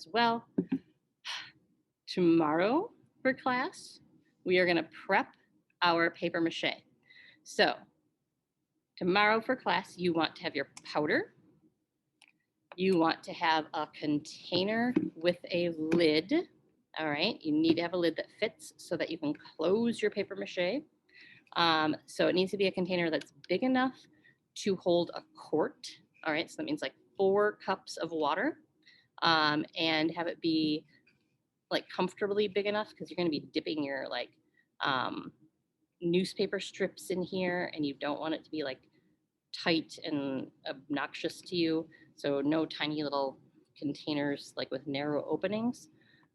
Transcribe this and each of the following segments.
as well. Tomorrow for class, we are going to prep our paper mache. So tomorrow for class, you want to have your powder. You want to have a container with a lid. All right, you need to have a lid that fits so that you can close your paper mache. So it needs to be a container that's big enough to hold a quart. All right, so that means like 4 cups of water, and have it be like comfortably big enough because you're going to be dipping your like newspaper strips in here, and you don't want it to be like tight and obnoxious to you. So no tiny little containers like with narrow openings.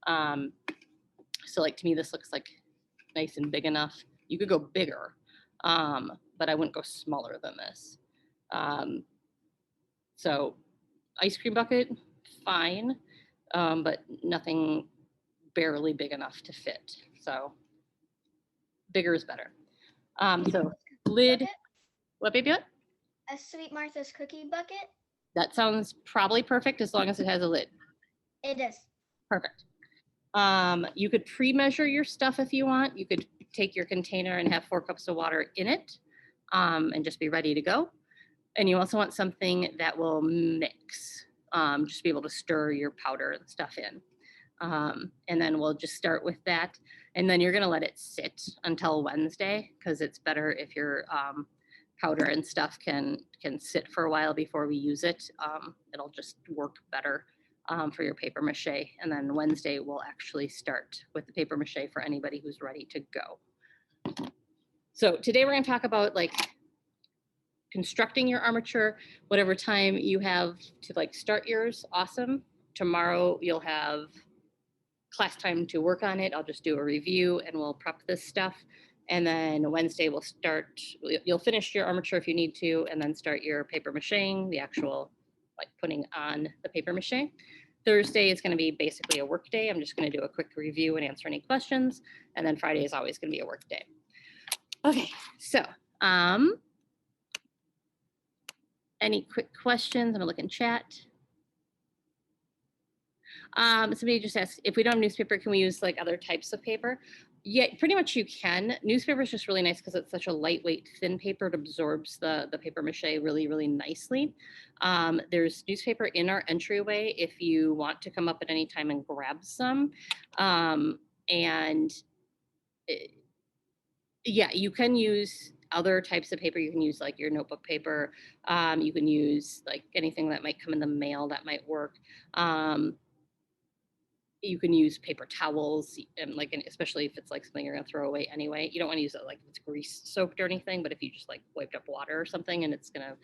So like to me, this looks like nice and big enough. You could go bigger, but I wouldn't go smaller than this. So ice cream bucket, fine, but nothing barely big enough to fit. So bigger is better. So lid, Bucket? what baby? What? A Sweet Martha's cookie bucket? That sounds probably perfect as long as it has a lid. It is. Perfect. You could pre-measure your stuff if you want. You could take your container and have 4 cups of water in it, and just be ready to go. And you also want something that will mix, just be able to stir your powder and stuff in. And then we'll just start with that. And then you're gonna let it sit until Wednesday, because it's better if your powder and stuff can sit for a while before we use it. It'll just work better for your paper mache. And then Wednesday we'll actually start with the paper mache for anybody who's ready to go. So today we're gonna talk about like constructing your armature, whatever time you have to like start yours, awesome. Tomorrow you'll have class time to work on it. I'll just do a review and we'll prep this stuff. And then Wednesday we'll start, you'll finish your armature if you need to, and then start your paper macheing, the actual like putting on the paper mache. Thursday is gonna be basically a work day. I'm just gonna do a quick review and answer any questions. And then Friday is always gonna be a work day. Okay, so any quick questions? I'm gonna look in chat. Somebody just asked, if we don't have newspaper, can we use like other types of paper? Yeah, pretty much you can. Newspaper is just really nice because it's such a lightweight, thin paper. It absorbs the paper mache really, really nicely. There's newspaper in our entryway if you want to come up at any time and grab some. Yeah, you can use other types of paper. You can use like your notebook paper. You can use like anything that might come in the mail that might work. You can use paper towels, and like, especially if it's like something you're gonna throw away anyway. You don't want to use it like if it's grease soaked or anything, but if you just like wiped up water or something and it's gonna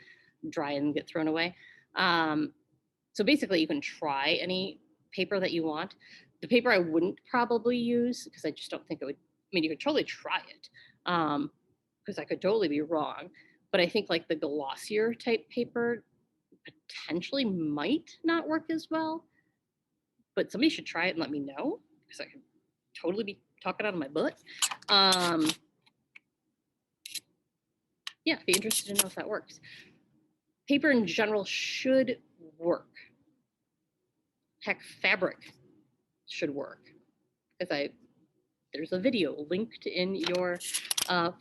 dry and get thrown away. So basically you can try any paper that you want. The paper I wouldn't probably use, because I just don't think it would, I mean, you could totally try it, because I could totally be wrong, but I think like the glossier type paper potentially might not work as well. But somebody should try it and let me know, because I could totally be talking out of my butt. Yeah, be interested to know if that works. Paper in general should work. Heck, fabric should work, because there's a video linked in your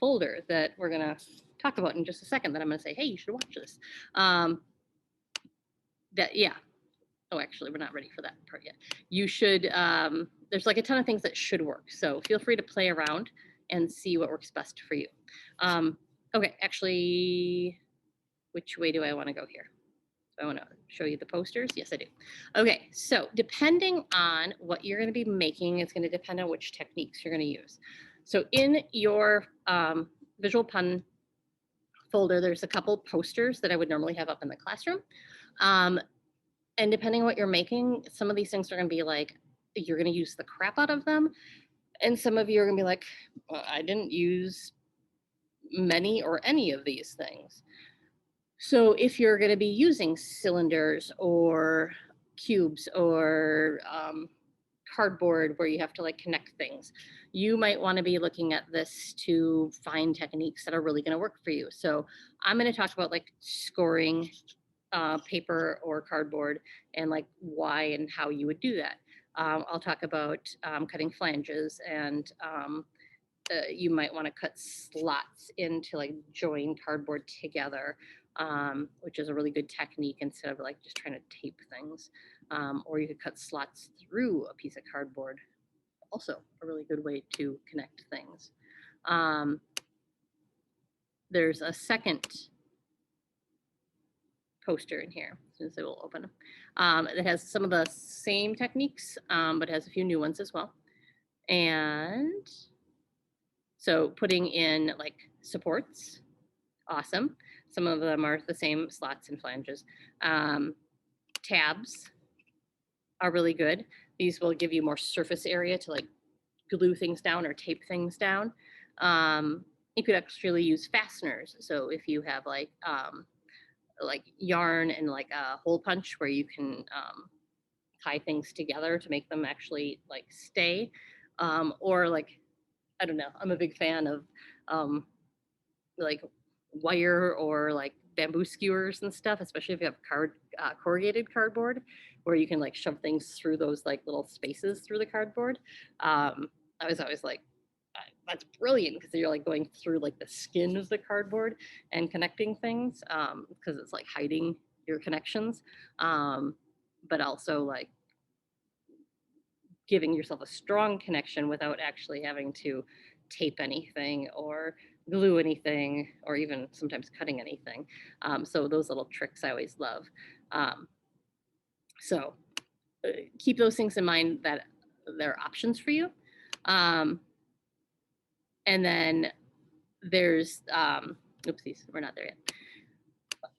folder that we're gonna talk about in just a second, that I'm gonna say, hey, you should watch this. Yeah. Oh, actually, we're not ready for that part yet. You should, there's like a ton of things that should work. So feel free to play around and see what works best for you. Okay, actually, which way do I want to go here? Do I want to show you the posters? Yes, I do. Okay, so depending on what you're going to be making, it's going to depend on which techniques you're going to use. So in your visual pun folder, there's a couple posters that I would normally have up in the classroom. And depending on what you're making, some of these things are going to be like, you're going to use the crap out of them. And some of you are going to be like, well, I didn't use many or any of these things. So if you're going to be using cylinders or cubes or cardboard where you have to like connect things, you might want to be looking at this to find techniques that are really going to work for you. So I'm going to talk about like scoring paper or cardboard and like why and how you would do that. I'll talk about cutting flanges and you might want to cut slots into like join cardboard together, which is a really good technique instead of like just trying to tape things. Or you could cut slots through a piece of cardboard, also a really good way to connect things. There's a second poster in here, as soon as it will open. It has some of the same techniques, but has a few new ones as well. And so putting in like supports, awesome. Some of them are the same slots and flanges. Tabs are really good. These will give you more surface area to like glue things down or tape things down. You could actually use fasteners. So if you have like yarn and like a hole punch where you can tie things together to make them actually like stay, or like, I don't know, I'm a big fan of like wire or like bamboo skewers and stuff, especially if you have corrugated cardboard, where you can like shove things through those like little spaces through the cardboard. I was always like, that's brilliant because you're like going through like the skin of the cardboard and connecting things, because it's like hiding your connections, but also like giving yourself a strong connection without actually having to tape anything or glue anything or even sometimes cutting anything. So those little tricks I always love. So keep those things in mind that there are options for you. And then there's, oopsies, we're not there yet.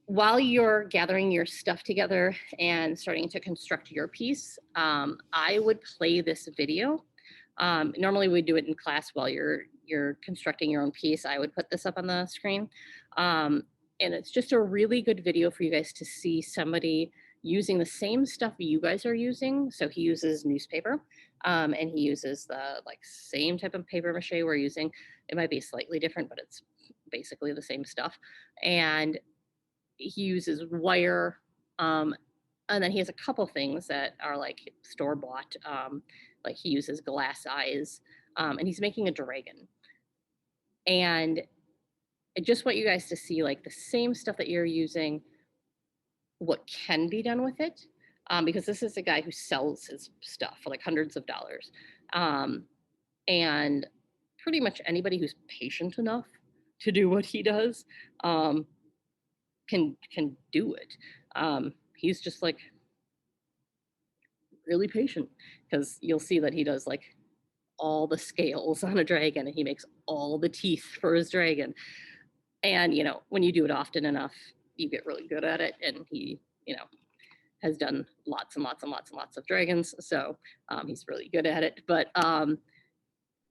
While you're gathering your stuff together and starting to construct your piece, I would play this video. Normally we do it in class while you're constructing your own piece. I would put this up on the screen. And it's just a really good video for you guys to see somebody using the same stuff you guys are using. So he uses newspaper, and he uses the like same type of paper mache we're using. It might be slightly different, but it's basically the same stuff. And he uses wire, and then he has a couple things that are like store bought, like he uses glass eyes, and he's making a dragon. And I just want you guys to see like the same stuff that you're using, what can be done with it, because this is a guy who sells his stuff for like hundreds of dollars, and pretty much anybody who's patient enough to do what he does, can do it. He's just like really patient, because you'll see that he does like all the scales on a dragon and he makes all the teeth for his dragon. And you know, when you do it often enough, you get really good at it. And he, you know, has done lots and lots and lots and lots of dragons, so he's really good at it. But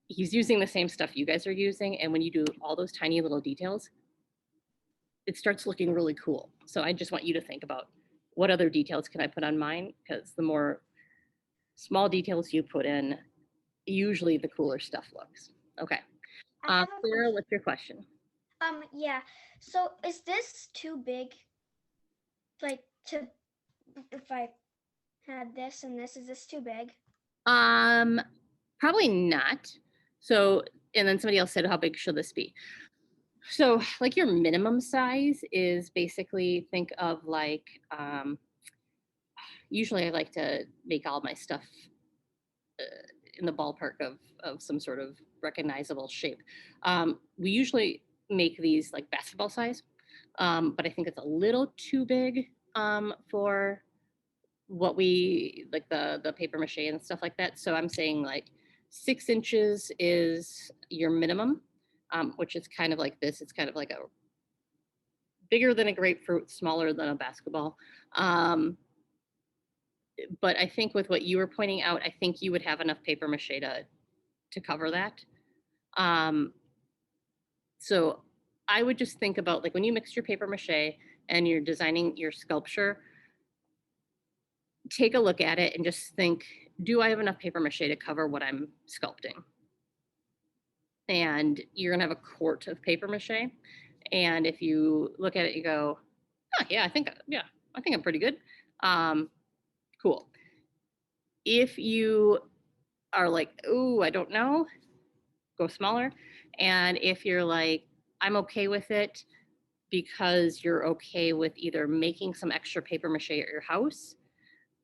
he's using the same stuff you guys are using, and when you do all those tiny little details, it starts looking really cool. So I just want you to think about what other details can I put on mine, because the more small details you put in, usually the cooler stuff looks. Okay. I have a Sarah, question. what's your question? Yeah. So is this too big? Like to, if I had this and this, is this too big? Probably not. So, and then somebody else said, how big should this be? So like your minimum size is basically, think of like, usually I like to make all my stuff in the ballpark of some sort of recognizable shape. We usually make these like basketball size, but I think it's a little too big for what we like, the paper mache and stuff like that. So I'm saying like 6 inches is your minimum, which is kind of like this. It's kind of like a bigger than a grapefruit, smaller than a basketball. But I think with what you were pointing out, I think you would have enough paper mache to cover that. So I would just think about like when you mix your paper mache and you're designing your sculpture, take a look at it and just think, do I have enough paper mache to cover what I'm sculpting? And you're gonna have a quart of paper mache. And if you look at it, you go, oh yeah, I think, yeah, I think I'm pretty good. Cool. If you are like, ooh, I don't know, go smaller. And if you're like, I'm okay with it because you're okay with either making some extra paper mache at your house,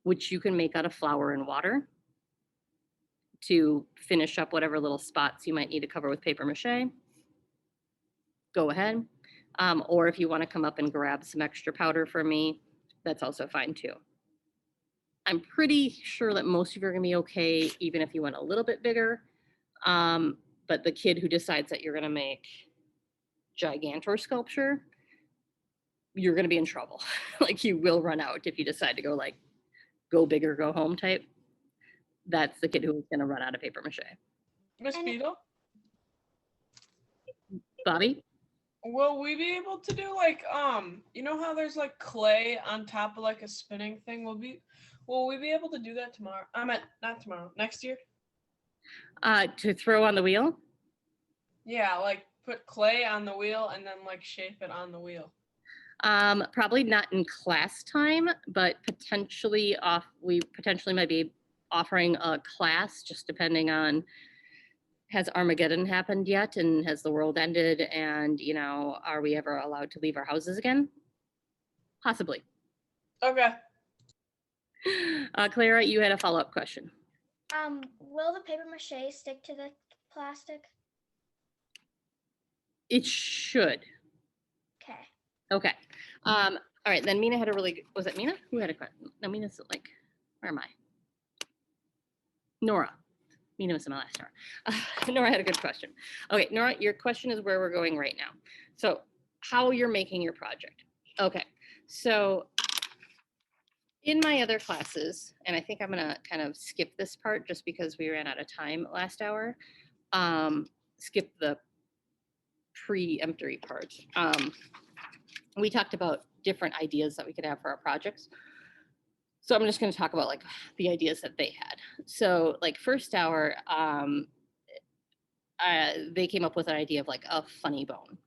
which you can make out of flour and water to finish up whatever little spots you might need to cover with paper mache, go ahead. Or if you want to come up and grab some extra powder from me, that's also fine too. I'm pretty sure that most of you are going to be okay, even if you went a little bit bigger. But the kid who decides that you're going to make Gigantor sculpture, you're going to be in trouble. Like you will run out if you decide to go like go big or go home type. That's the kid who's going to run out of paper mache. Miss And- Beetle, Bobby? will we be able to do like you know how there's like clay on top of like a spinning thing? Will we be able to do that tomorrow? I meant not tomorrow, next year? To throw on the wheel? Yeah, like put clay on the wheel and then like shape it on the wheel. Probably not in class time, but we potentially might be offering a class just depending on has Armageddon happened yet and has the world ended and are we ever allowed to leave our houses again? Possibly. Okay. Clara, you had a follow-up question. Will the paper mache stick to the plastic? It should. Okay. Okay. All right, then Mina had a really good, was it Mina? Who had a question? No, Mina's like, where am I? Nora. Mina was in my last Nora. Nora had a good question. Okay, Nora, your question is where we're going right now. So how you're making your project. Okay, so in my other classes, and I think I'm gonna kind of skip this part just because we ran out of time last hour. Skip the pre-emptory part. We talked about different ideas that we could have for our projects. So I'm just going to talk about like the ideas that they had. So like first hour, they came up with an idea of like a funny bone.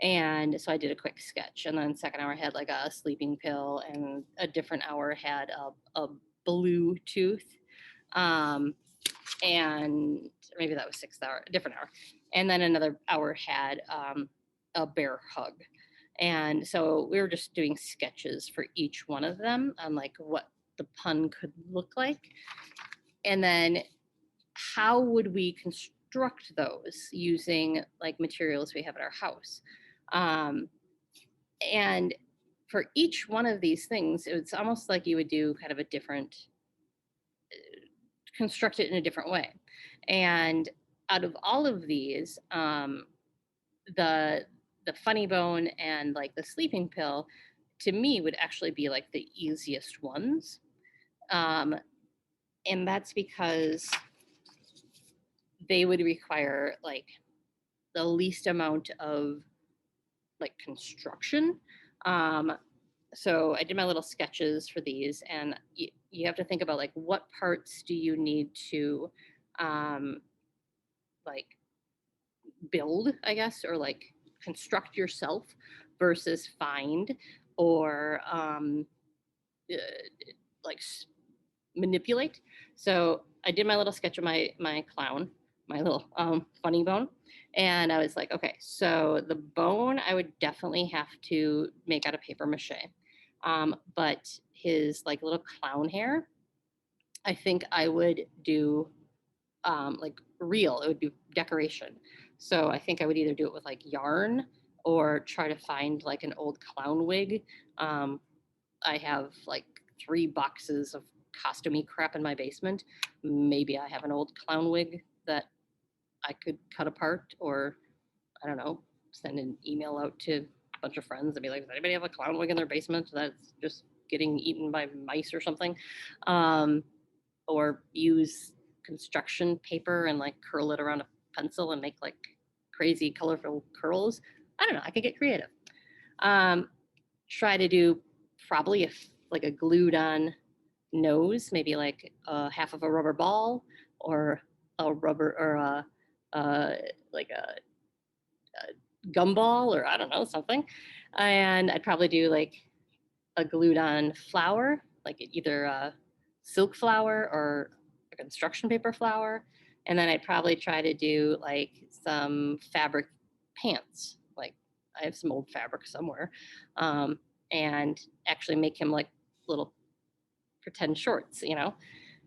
And so I did a quick sketch. And then second hour had like a sleeping pill, and a different hour had a blue tooth. And maybe that was sixth hour, a different hour. And then another hour had a bear hug. And so we were just doing sketches for each one of them on like what the pun could look like. And then how would we construct those using like materials we have at our house? And for each one of these things, it's almost like you would do kind of a different, construct it in a different way. And out of all of these, the funny bone and like the sleeping pill to me would actually be like the easiest ones. And that's because they would require like the least amount of like construction. So I did my little sketches for these, and you have to think about like what parts do you need to like build, I guess, or like construct yourself versus find or like manipulate. So I did my little sketch of my clown, my little funny bone, and I was like, okay, so the bone I would definitely have to make out of paper mache, but his like little clown hair, I think I would do like real. It would be decoration. So I think I would either do it with like yarn or try to find like an old clown wig. I have like 3 boxes of costumey crap in my basement. Maybe I have an old clown wig that I could cut apart, or I don't know, send an email out to a bunch of friends and be like, does anybody have a clown wig in their basement that's just getting eaten by mice or something? Or use construction paper and like curl it around a pencil and make like crazy colorful curls. I don't know, I could get creative. Try to do probably like a glued on nose, maybe like half of a rubber ball or a rubber or like a gumball, or I don't know, something. And I'd probably do like a glued on flower, like either a silk flower or a construction paper flower. And then I'd probably try to do like some fabric pants. Like I have some old fabric somewhere. And actually make him like little pretend shorts, you know?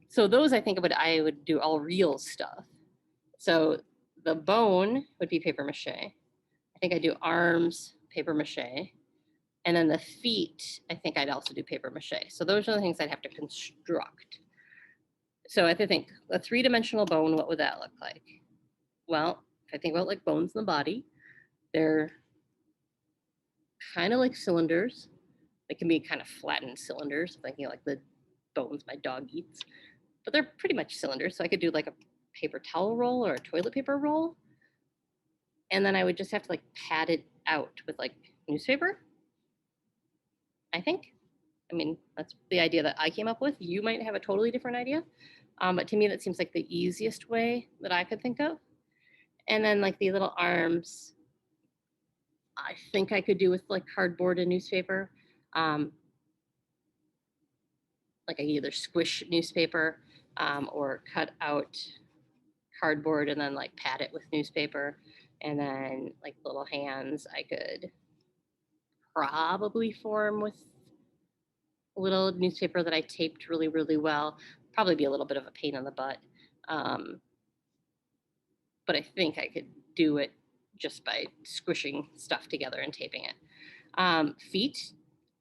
So those I think I would do all real stuff. So the bone would be paper mache. I think I do arms, paper mache. And then the feet, I think I'd also do paper mache. So those are the things I'd have to construct. So I have to think a 3-dimensional bone, what would that look like? Well, if I think about like bones in the body, they're kind of like cylinders. They can be kind of flattened cylinders, thinking like the bones my dog eats, but they're pretty much cylinders. So I could do like a paper towel roll or a toilet paper roll. And then I would just have to like pad it out with like newspaper, I think. I mean, that's the idea that I came up with. You might have a totally different idea. But to me, that seems like the easiest way that I could think of. And then like the little arms, I think I could do with like cardboard and newspaper. Like I either squish newspaper or cut out cardboard and then like pad it with newspaper. And then like little hands, I could probably form with a little newspaper that I taped really, really well. Probably be a little bit of a pain in the butt. But I think I could do it just by squishing stuff together and taping it. Feet,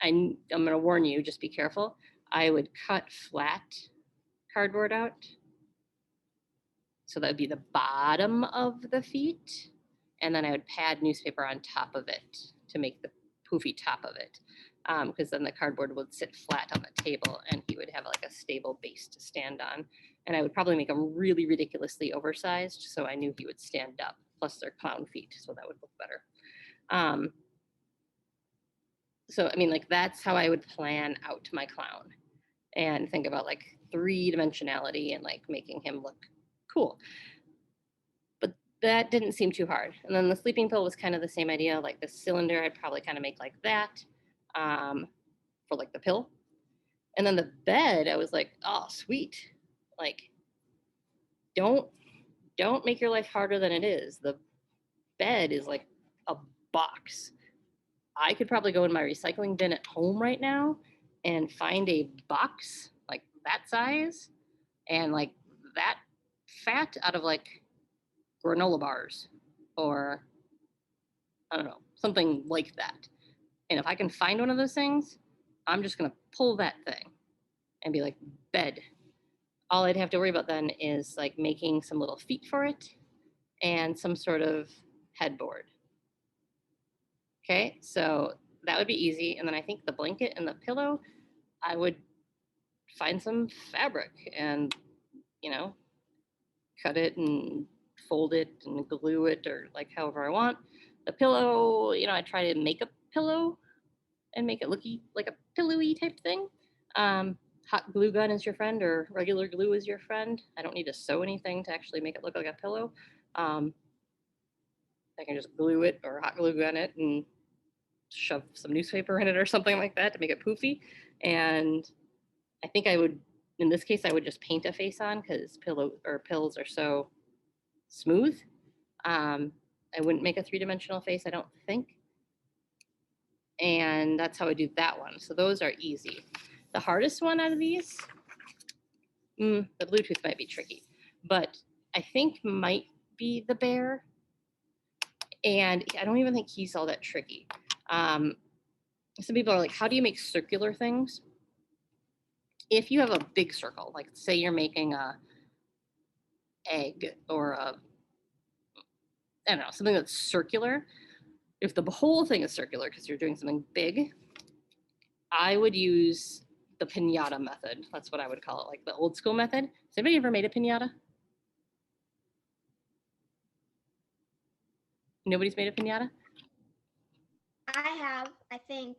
I'm going to warn you, just be careful. I would cut flat cardboard out. So that would be the bottom of the feet. And then I would pad newspaper on top of it to make the poofy top of it. Because then the cardboard would sit flat on the table and he would have like a stable base to stand on. And I would probably make them really ridiculously oversized so I knew he would stand up. Plus they're clown feet, so that would look better. So, I mean, like that's how I would plan out my clown and think about like 3-dimensionality and like making him look cool. But that didn't seem too hard. And then the sleeping pill was kind of the same idea, like the cylinder, I'd probably kind of make like that for like the pill. And then the bed, I was like, oh, sweet. Like, don't make your life harder than it is. The bed is like a box. I could probably go in my recycling bin at home right now and find a box like that size and like that fat out of like granola bars or I don't know, something like that. And if I can find one of those things, I'm just going to pull that thing and be like, bed. All I'd have to worry about then is like making some little feet for it and some sort of headboard. Okay, so that would be easy. And then I think the blanket and the pillow, I would find some fabric and, you know, cut it and fold it and glue it or like however I want. The pillow, you know, I try to make a pillow and make it look like a pillowy type thing. Hot glue gun is your friend or regular glue is your friend. I don't need to sew anything to actually make it look like a pillow. I can just glue it or hot glue gun it and shove some newspaper in it or something like that to make it poofy. And I think I would, in this case, I would just paint a face on because pills are so smooth. I wouldn't make a 3-dimensional face, I don't think. And that's how I do that one. So those are easy. The hardest one out of these, the Bluetooth might be tricky, but I think might be the bear. And I don't even think he's all that tricky. Some people are like, how do you make circular things? If you have a big circle, like say you're making a egg or I don't know, something that's circular. If the whole thing is circular because you're doing something big, I would use the piñata method. That's what I would call it, like the old school method. Has anybody ever made a piñata? Nobody's made a piñata? I have. I think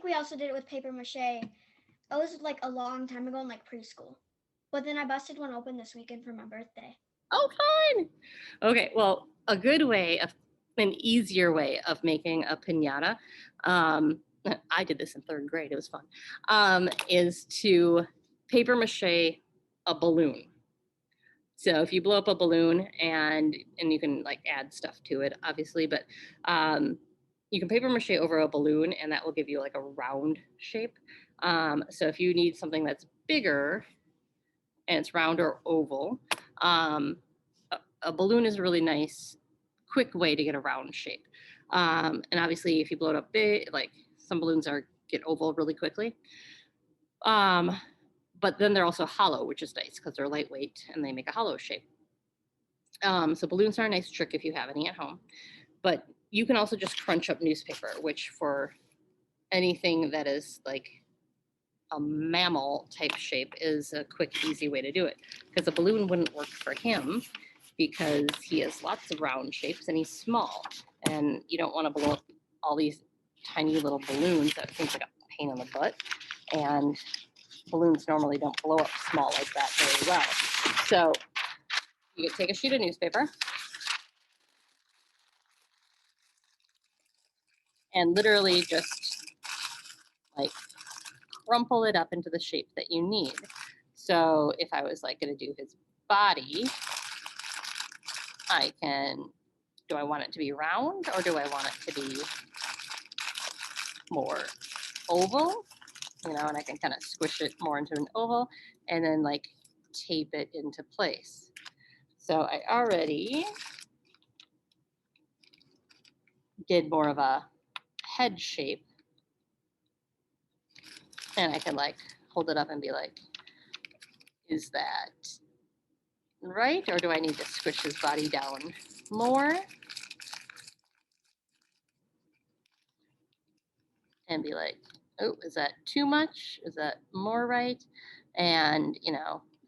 we also did it with paper mache. It was like a long time ago in like preschool. But then I busted one open this weekend for my birthday. Oh, fun. Okay, well, a good way of an easier way of making a piñata I did this in 3rd grade, it was fun, is to paper mache a balloon. So if you blow up a balloon and you can like add stuff to it, obviously, but you can paper mache over a balloon and that will give you like a round shape. So if you need something that's bigger and it's round or oval, a balloon is a really nice, quick way to get a round shape. And obviously, if you blow it up big, like some balloons get oval really quickly. But then they're also hollow, which is nice because they're lightweight and they make a hollow shape. So balloons are a nice trick if you have any at home. But you can also just crunch up newspaper, which for anything that is like a mammal type shape is a quick, easy way to do it. Because a balloon wouldn't work for him because he has lots of round shapes and he's small. And you don't want to blow up all these tiny little balloons. That seems like a pain in the butt. And balloons normally don't blow up small like that very well. So you take a sheet of newspaper and literally just like crumple it up into the shape that you need. So if I was like going to do his body, do I want it to be round or do I want it to be more oval? And I can kind of squish it more into an oval and then like tape it into place. So I already did more of a head shape and I can like hold it up and be like, is that right? Or do I need to squish his body down more? And be like, oh, is that too much? Is that more right? And,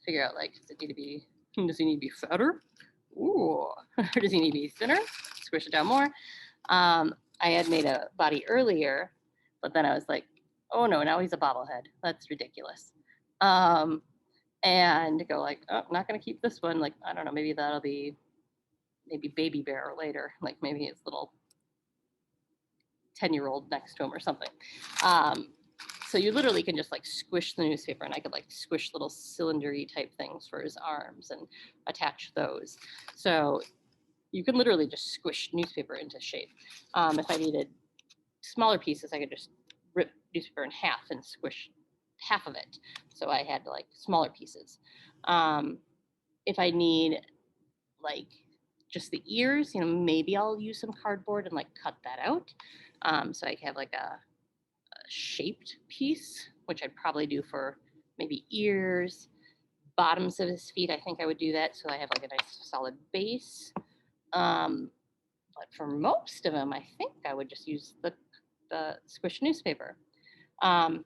figure out like, does he need to be fatter? Ooh, or does he need to be thinner? Squish it down more. I had made a body earlier, but then I was like, oh no, now he's a bobblehead. That's ridiculous. And go like, oh, I'm not gonna keep this one. Like, I don't know, maybe that'll be maybe Baby Bear later. Like maybe his little 10-year-old next to him or something. So you literally can just like squish the newspaper and I could like squish little cylindery type things for his arms and attach those. So you can literally just squish newspaper into shape. If I needed smaller pieces, I could just rip newspaper in half and squish half of it. So I had like smaller pieces. If I need like just the ears, maybe I'll use some cardboard and like cut that out. So I can have like a shaped piece, which I'd probably do for maybe ears, bottoms of his feet. I think I would do that. So I have like a nice solid base. But for most of them, I think I would just use the squished newspaper. The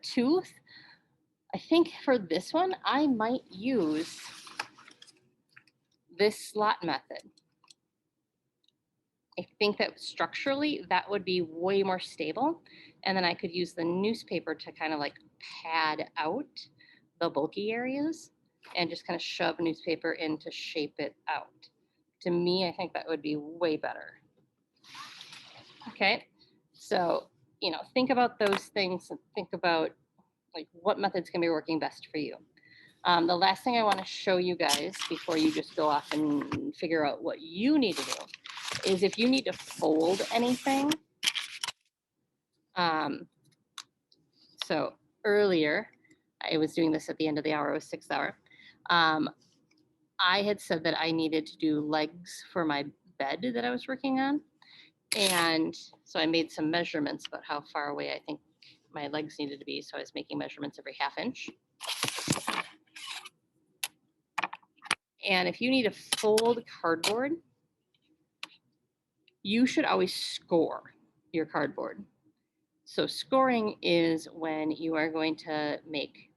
tooth, I think for this one, I might use this slot method. I think that structurally that would be way more stable. And then I could use the newspaper to kind of like pad out the bulky areas and just kind of shove newspaper in to shape it out. To me, I think that would be way better. Okay, so, think about those things and think about like what methods can be working best for you. The last thing I want to show you guys before you just go off and figure out what you need to do is if you need to fold anything. So earlier, I was doing this at the end of the hour, it was 6th hour. I had said that I needed to do legs for my bed that I was working on. And so I made some measurements about how far away I think my legs needed to be. So I was making measurements every ½ inch. And if you need to fold cardboard, you should always score your cardboard. So scoring is when you are going to make,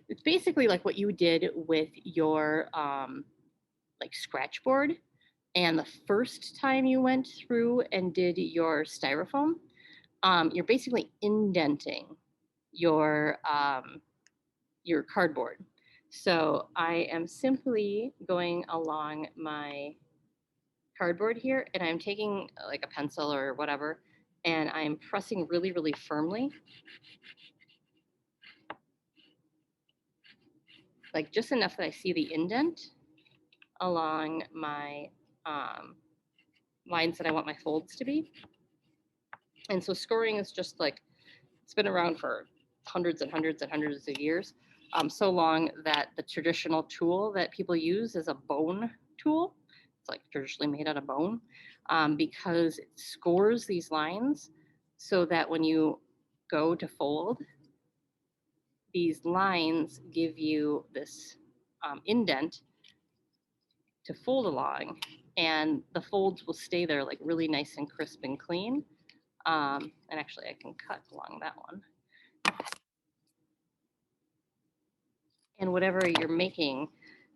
it's basically like what you did with your like scratch board. And the first time you went through and did your styrofoam, you're basically indenting your cardboard. So I am simply going along my cardboard here, and I'm taking like a pencil or whatever, and I'm pressing really, really firmly, like just enough that I see the indent along my lines that I want my folds to be. And so scoring is just like, it's been around for hundreds and hundreds and hundreds of years, so long that the traditional tool that people use is a bone tool. It's like traditionally made out of bone, because it scores these lines so that when you go to fold, these lines give you this indent to fold along, and the folds will stay there like really nice and crisp and clean. And actually I can cut along that one. And whatever you're making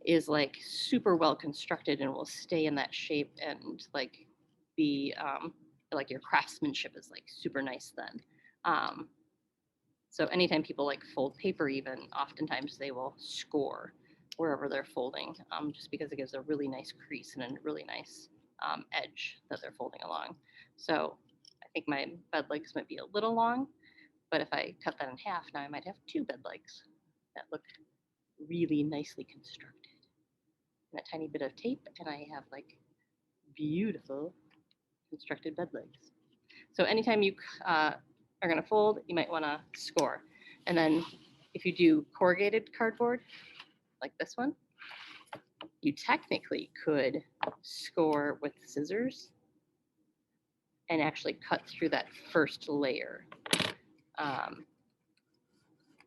is like super well constructed and will stay in that shape, and like be like your craftsmanship is like super nice then. So anytime people like fold paper, even oftentimes they will score wherever they're folding, just because it gives a really nice crease and a really nice edge that they're folding along. So I think my bed legs might be a little long, but if I cut that in half, now I might have 2 bed legs that look really nicely constructed. And a tiny bit of tape, and I have like beautiful constructed bed legs. So anytime you are going to fold, you might want to score. And then if you do corrugated cardboard, like this one, you technically could score with scissors and actually cut through that first layer,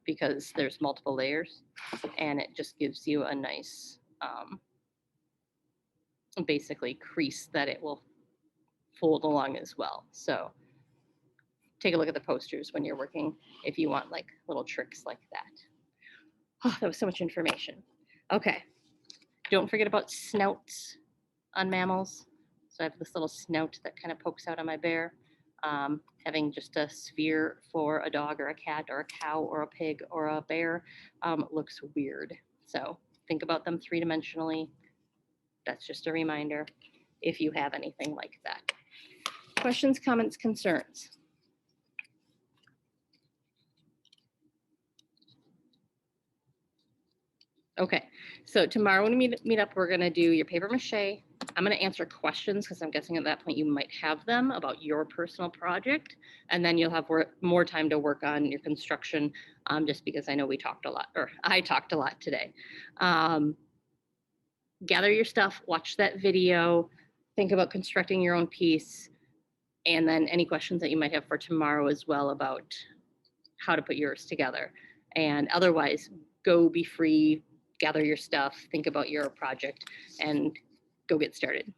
because there's multiple layers, and it just gives you a nice basically crease that it will fold along as well. So take a look at the posters when you're working if you want like little tricks like that. Oh, that was so much information. Okay, don't forget about snouts on mammals. So I have this little snout that kind of pokes out on my bear. Having just a sphere for a dog or a cat or a cow or a pig or a bear looks weird. So think about them 3-dimensionally. That's just a reminder if you have anything like that. Questions, comments, concerns? Okay, so tomorrow when we meet up, we're gonna do your paper mache. I'm gonna answer questions because I'm guessing at that point you might have them about your personal project, and then you'll have more time to work on your construction, just because I know we talked a lot, or I talked a lot today. Gather your stuff, watch that video, think about constructing your own piece, and then any questions that you might have for tomorrow as well about how to put yours together. And otherwise, go be free, gather your stuff, think about your project, and go get started.